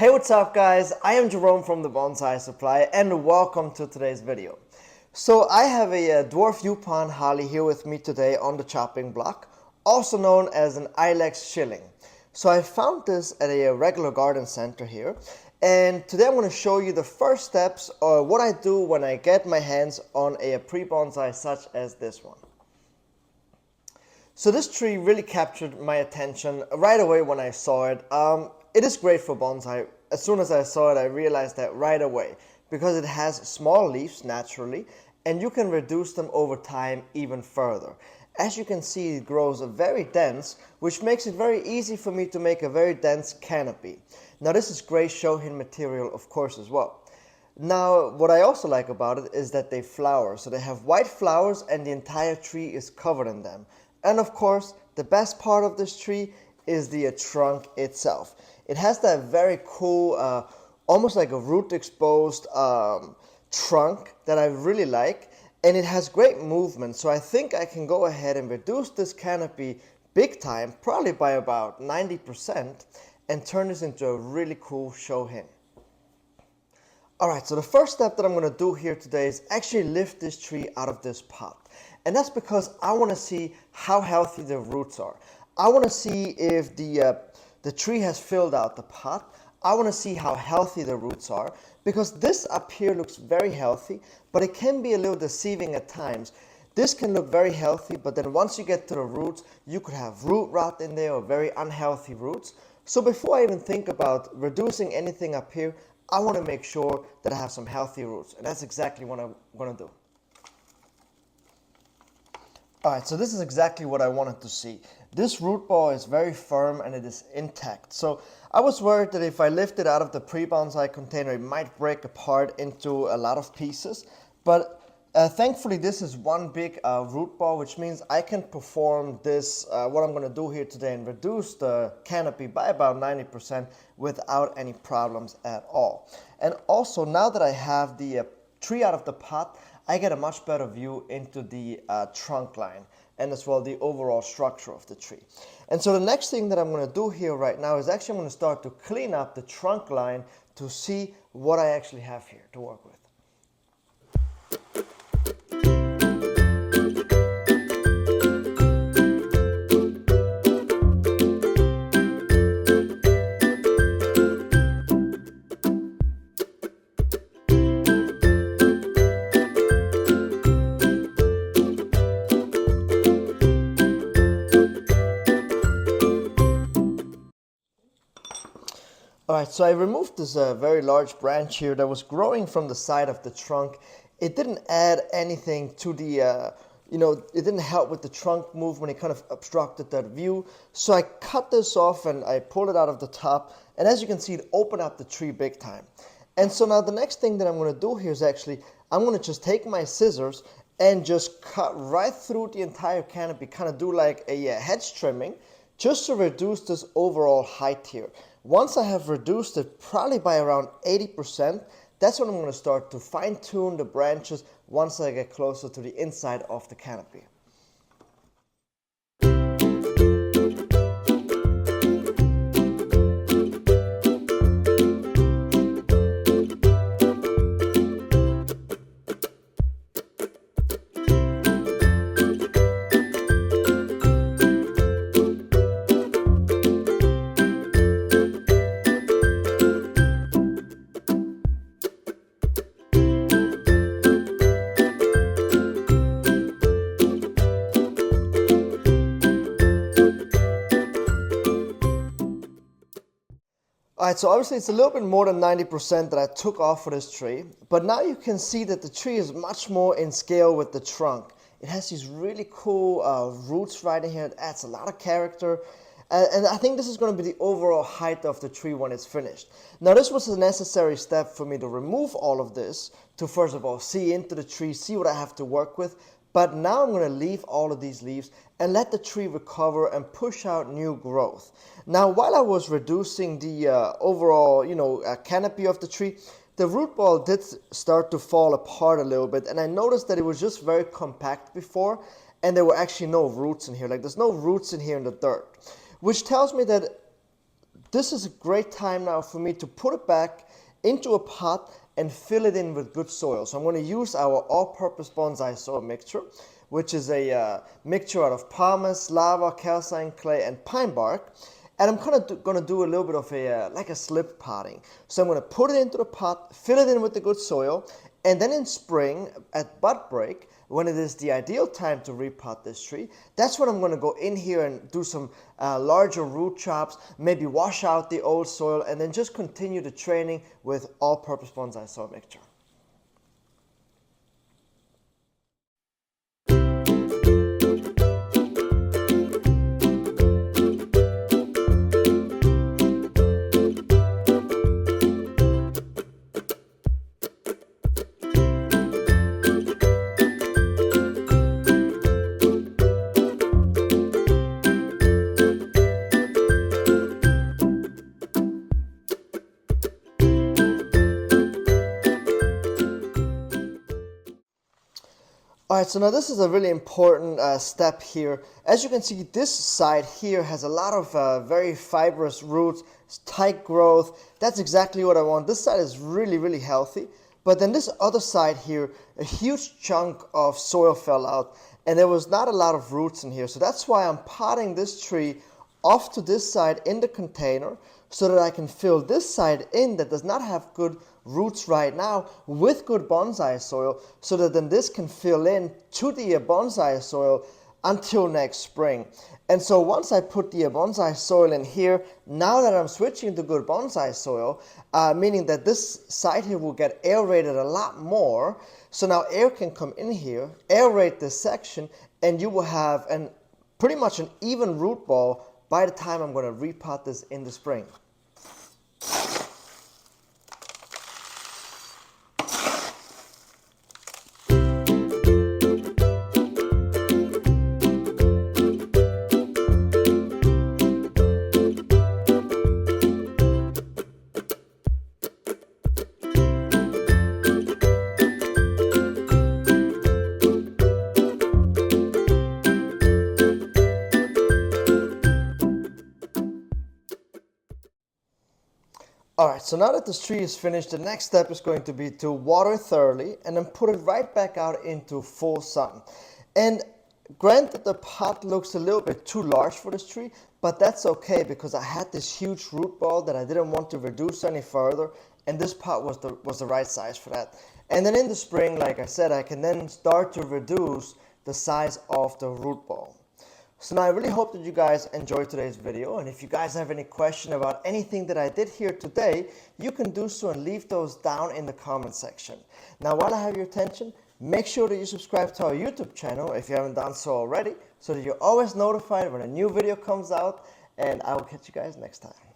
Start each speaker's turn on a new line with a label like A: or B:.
A: Hey, what's up guys? I am Jerome from the Bonsai Supply and welcome to today's video. So I have a dwarf Yupon holly here with me today on the chopping block, also known as an Ilex Shohin. So I found this at a regular garden center here, and today I'm going to show you the first steps or what I do when I get my hands on a pre-bonsai such as this one. So this tree really captured my attention right away when I saw it. It is great for bonsai. As soon as I saw it, I realized that right away because it has small leaves naturally and you can reduce them over time even further. As you can see, it grows very dense, which makes it very easy for me to make a very dense canopy. Now this is gray Shohin material, of course, as well. Now, what I also like about it is that they flower. So they have white flowers and the entire tree is covered in them. And of course, the best part of this tree is the trunk itself. It has that very cool, almost like a root exposed trunk that I really like. And it has great movement. So I think I can go ahead and reduce this canopy big time, probably by about 90%, and turn this into a really cool Shohin. Alright, so the first step that I'm going to do here today is actually lift this tree out of this pot. And that's because I want to see how healthy the roots are. I want to see if the tree has filled out the pot. I want to see how healthy the roots are, because this up here looks very healthy, but it can be a little deceiving at times. This can look very healthy, but then once you get to the roots, you could have root rot in there or very unhealthy roots. So before I even think about reducing anything up here, I want to make sure that I have some healthy roots, and that's exactly what I'm going to do. Alright, so this is exactly what I wanted to see. This root ball is very firm and it is intact. So I was worried that if I lift it out of the pre-bonsai container, it might break apart into a lot of pieces. But thankfully this is one big root ball, which means I can perform this, what I'm going to do here today, and reduce the canopy by about 90% without any problems at all. And also, now that I have the tree out of the pot, I get a much better view into the trunk line and as well the overall structure of the tree. And so the next thing that I'm going to do here right now is actually I'm going to start to clean up the trunk line to see what I actually have here to work with. Alright, so I removed this very large branch here that was growing from the side of the trunk. It didn't add anything to the, it didn't help with the trunk movement. It kind of obstructed that view. So I cut this off and I pulled it out of the top. And as you can see, it opened up the tree big time. And so now the next thing that I'm going to do here is actually, I'm going to just take my scissors and just cut right through the entire canopy, kind of do like a hedge trimming, just to reduce this overall height here. Once I have reduced it probably by around 80%, that's when I'm going to start to fine-tune the branches once I get closer to the inside of the canopy. Alright, so obviously it's a little bit more than 90% that I took off for this tree, but now you can see that the tree is much more in scale with the trunk. It has these really cool roots right in here. It adds a lot of character, and I think this is going to be the overall height of the tree when it's finished. Now this was a necessary step for me to remove all of this, to first of all see into the tree, see what I have to work with. But now I'm going to leave all of these leaves and let the tree recover and push out new growth. Now, while I was reducing the overall, canopy of the tree, the root ball did start to fall apart a little bit. And I noticed that it was just very compact before, and there were actually no roots in here. Like, there's no roots in here in the dirt, which tells me that this is a great time now for me to put it back into a pot and fill it in with good soil. So I'm going to use our all-purpose bonsai soil mixture, which is a mixture out of pumice, lava, calcine clay, and pine bark. And I'm kind of going to do a little bit of a like a slip potting. So I'm going to put it into the pot, fill it in with the good soil, and then in spring at bud break, when it is the ideal time to repot this tree, that's when I'm going to go in here and do some larger root chops, maybe wash out the old soil, and then just continue the training with all-purpose bonsai soil mixture. Alright, so now this is a really important step here. As you can see, this side here has a lot of very fibrous roots, tight growth. That's exactly what I want. This side is really, really healthy. But then this other side here, a huge chunk of soil fell out, and there was not a lot of roots in here. So that's why I'm potting this tree off to this side in the container so that I can fill this side in that does not have good roots right now with good bonsai soil, so that then this can fill in to the bonsai soil until next spring. And so once I put the bonsai soil in here, now that I'm switching to good bonsai soil, meaning that this side here will get aerated a lot more, so now air can come in here, aerate this section, and you will have pretty much an even root ball by the time I'm going to repot this in the spring. Alright, so now that this tree is finished, the next step is going to be to water it thoroughly and then put it right back out into full sun. And granted, the pot looks a little bit too large for this tree, but that's okay because I had this huge root ball that I didn't want to reduce any further, and this pot was the right size for that. And then in the spring, like I said, I can then start to reduce the size of the root ball. So now I really hope that you guys enjoyed today's video, and if you guys have any question about anything that I did here today, you can do so and leave those down in the comment section. Now while I have your attention, make sure that you subscribe to our YouTube channel if you haven't done so already, so that you're always notified when a new video comes out, and I will catch you guys next time.